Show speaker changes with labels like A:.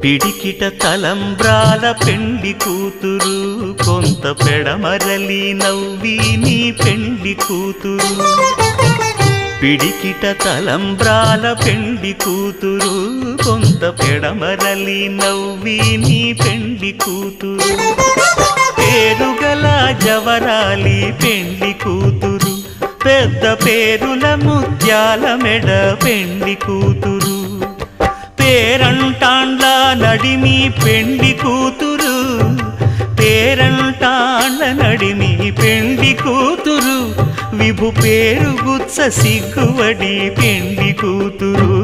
A: పిడికిట తలంబ్రాల పెండ్లి కూతురు, కొంత పెడమరలి నవ్వి నీ పెండ్లి కూతురు. పిడికిట తలంబ్రాల పెండ్లి కూతురు, కొంత పెడమరలి నవ్వి నీ పెండ్లి కూతురు. పేరుగల జవరాలి పెండ్లి కూతురు, పెద్ద పేరుల ముత్యాల మెడ పెండ్లి కూతురు. పేరంటాండ్ల నడిమి పెండ్లి కూతురు, పేరంటాండ్ల నడిమి పెండ్లి కూతురు. విభు పేరు గుత్స సిగ్గువడి పెండ్లి కూతురు.